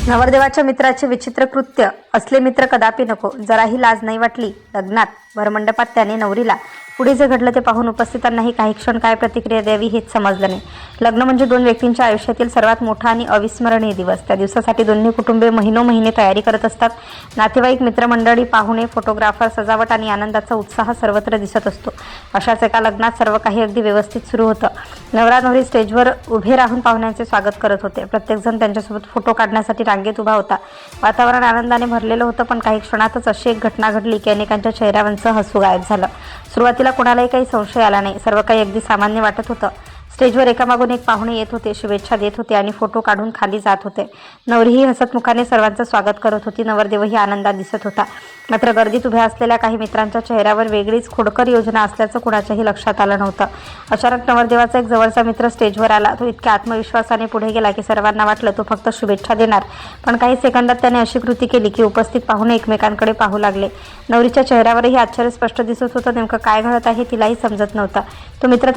नवरदेवाच्या मित्राचे विचित्र कृत्य. असले मित्र कदापि नको. जराही लाज नाही वाटली. लग्नात भरमंडपात त्याने नवरीला पुढे जे घडलं ते पाहून उपस्थितांनाही काही क्षण काय प्रतिक्रिया द्यावी हेच समजलं नाही. लग्न म्हणजे दोन व्यक्तींच्या आयुष्यातील सर्वात मोठा आणि अविस्मरणीय दिवस. त्या दिवसासाठी दोन्ही कुटुंबे महिनोमहिने तयारी करत असतात. नातेवाईक, मित्रमंडळी, पाहुणे, फोटोग्राफर, सजावट आणि आनंदाचा उत्साह सर्वत्र दिसत असतो. अशाच एका लग्नात सर्व काही अगदी व्यवस्थित सुरू होतं. नवरा नवरी स्टेजवर उभे राहून पाहुण्यांचे स्वागत करत होते. प्रत्येकजण त्यांच्यासोबत फोटो काढण्यासाठी रांगेत उभा होता. वातावरण आनंदाने भरलेलं होतं, पण काही क्षणातच अशी एक घटना घडली की अनेकांच्या चेहऱ्यावरचं हसू गायब झालं. सुरुवातीला कोणालाही काही संशय आला नाही. सर्व काही अगदी सामान्य वाटत होतं. स्टेजवर एकामागून एक पाहुणे येत होते, शुभेच्छा देत होते आणि फोटो काढून खाली जात होते. नवरीही हसतमुखाने सर्वांचं स्वागत करत होती. नवरदेवही आनंदात दिसत होता. मात्र गर्दीत उभ्या असलेल्या काही मित्रांच्या चेहऱ्यावर वेगळीच खोडकर योजना असल्याचं कुणाच्याही लक्षात आलं नव्हतं. अचानक नवरदेवाचा एक जवळचा मित्र स्टेजवर आला. तो इतक्या आत्मविश्वासाने पुढे गेला की सर्वांना वाटलं तो फक्त शुभेच्छा देणार, पण काही सेकंदात त्याने अशी कृती केली की उपस्थित पाहुणे एकमेकांकडे पाहू लागले. नवरीच्या चेहऱ्यावरही आश्चर्य स्पष्ट दिसत होतं. नेमकं काय घडत आहे तिलाही समजत नव्हतं. तो मित्र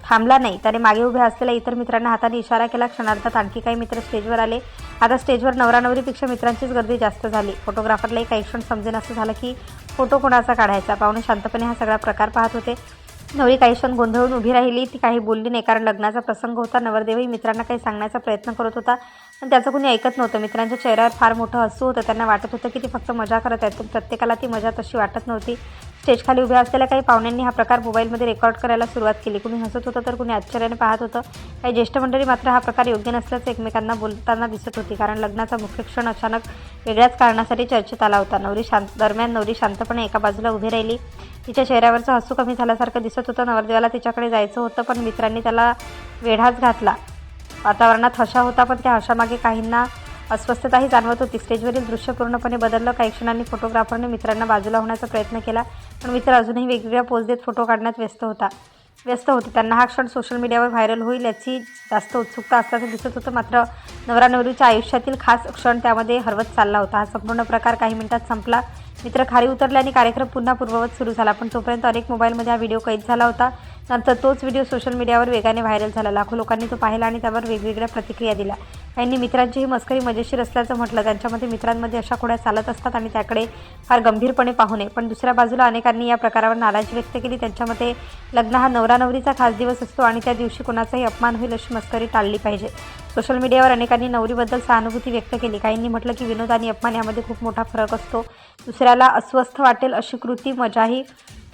थांबला नाही. त्याने मागे उभ्या असलेल्या इतर मित्रांना हाताने इशारा केला. क्षणार्धात आणखी काही मित्र स्टेजवर आले. आता स्टेजवर नवरा नवरीपेक्षा मित्रांचीच गर्दी जास्त झाली. फोटोग्राफरलाही काही क्षण समजेन असं झालं की फोटो कोणाचा काढायचा. पाहुणे शांतपणे हा सगळा प्रकार पाहत होते. नवरी काही क्षण गोंधळून उभी राहिली. ती काही बोलली नाही, कारण लग्नाचा प्रसंग होता. नवरदेवही मित्रांना काही सांगण्याचा प्रयत्न करत होता, पण त्याचं कोणी ऐकत नव्हतं. मित्रांच्या चेहऱ्यावर फार मोठं हसू होतं. त्यांना वाटत होतं की ती फक्त मजा करत आहेत, पण प्रत्येकाला ती मजा तशी वाटत नव्हती. स्टेजखाली उभ्या असलेल्या काही पाहुण्यांनी हा प्रकार मोबाईलमध्ये रेकॉर्ड करायला सुरुवात केली. कुणी हसत होतं तर कुणी आश्चर्याने पाहत होतं. काही ज्येष्ठ मंडळी मात्र हा प्रकार योग्य नसल्याचं एकमेकांना बोलताना दिसत होती, कारण लग्नाचा मुख्य क्षण अचानक वेगळ्याच कारणासाठी चर्चेत आला होता. नवरी शांतपणे एका बाजूला उभी राहिली. तिच्या चेहऱ्यावरचं हसू कमी झाल्यासारखं दिसत होतं. नवरदेवाला तिच्याकडे जायचं होतं, पण मित्रांनी त्याला वेढाच घातला. वातावरणात हशा होता, पण त्या हशामागे काहींना अस्वस्थताही जाणवत होती. स्टेजवरील दृश्य पूर्णपणे बदललं. काही क्षणांनी फोटोग्राफरने मित्रांना बाजूला होण्याचा प्रयत्न केला, पण मित्र अजूनही वेगवेगळ्या पोज देत फोटो काढण्यात व्यस्त होते. त्यांना हा क्षण सोशल मीडियावर व्हायरल होईल याची जास्त उत्सुकता असल्याचं दिसत होतं. मात्र नवरा नवरीच्या आयुष्यातील खास क्षण त्यामध्ये हरवत चालला होता. हा संपूर्ण प्रकार काही मिनिटात संपला. मित्र खाली उतरले आणि कार्यक्रम पुन्हा पूर्ववत सुरू झाला, पण तोपर्यंत अनेक मोबाईलमध्ये हा व्हिडिओ कैद झाला होता. नंतर तोच व्हिडिओ सोशल मीडियावर वेगाने व्हायरल झाला. लाखो लोकांनी तो पाहिला आणि त्यावर वेगवेगळ्या प्रतिक्रिया दिल्या. काहींनी मित्रांची ही मस्करी मजेशीर असल्याचं म्हटलं. त्यांच्यामध्ये मित्रांमध्ये अशा खोड्या चालत असतात आणि त्याकडे फार गंभीरपणे पाहू नये. पण दुसऱ्या बाजूला अनेकांनी या प्रकारावर नाराजी व्यक्त केली. त्यांच्यामध्ये लग्न हा नवरा नवरीचा खास दिवस असतो आणि त्या दिवशी कोणाचाही अपमान होईल अशी मस्करी टाळली पाहिजे. सोशल मीडियावर अनेकांनी नवरीबद्दल सहानुभूती व्यक्त केली. काहींनी म्हटलं की विनोद आणि अपमान यामध्ये खूप मोठा फरक असतो. दुसऱ्याला अस्वस्थ वाटेल अशी कृती मजाही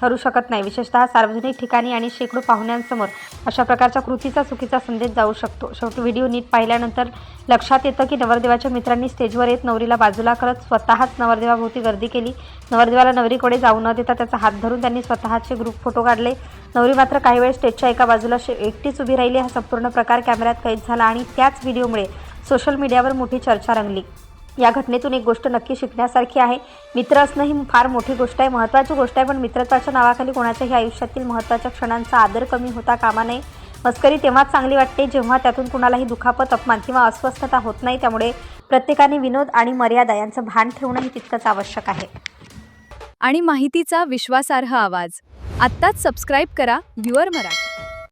ठरू शकत नाही. विशेषतः सार्वजनिक ठिकाणी आणि शेकडो पाहुण्यांसमोर अशा प्रकारच्या कृतीचा चुकीचा संदेश जाऊ शकतो. शेवटी व्हिडिओ नीट पाहिल्यानंतर लक्षात येतं की नवरदेवाच्या मित्रांनी स्टेजवर येत नवरीला बाजूला करत स्वतःच नवरदेवाभोवती गर्दी केली. नवरदेवाला नवरीकडे जाऊ न देता त्याचा हात धरून त्यांनी स्वतःचे ग्रुप फोटो काढले. नवरी मात्र काही वेळ स्टेजच्या एका बाजूला एकटीच उभी राहिली. हा संपूर्ण प्रकार कॅमेऱ्यात कैद झाला आणि त्याच व्हिडिओमुळे सोशल मीडियावर मोठी चर्चा रंगली. या घटनेतून एक गोष्ट नक्की शिकण्यासारखी आहे. मित्र असणं ही फार मोठी गोष्ट आहे, महत्त्वाची गोष्ट आहे, पण मित्रत्वाच्या नावाखाली कोणाच्याही आयुष्यातील महत्त्वाच्या क्षणांचा आदर कमी होता कामा नये. मस्करी तेव्हाच चांगली वाटते जेव्हा त्यातून कुणालाही दुखापत, अपमान किंवा अस्वस्थता होत नाही. त्यामुळे प्रत्येकाने विनोद आणि मर्यादा यांचं भान ठेवणंही तितकंच आवश्यक आहे. आणि माहितीचा विश्वासार्ह आवाज. आत्ताच सबस्क्राईब करा व्ह्यूअर मराठी.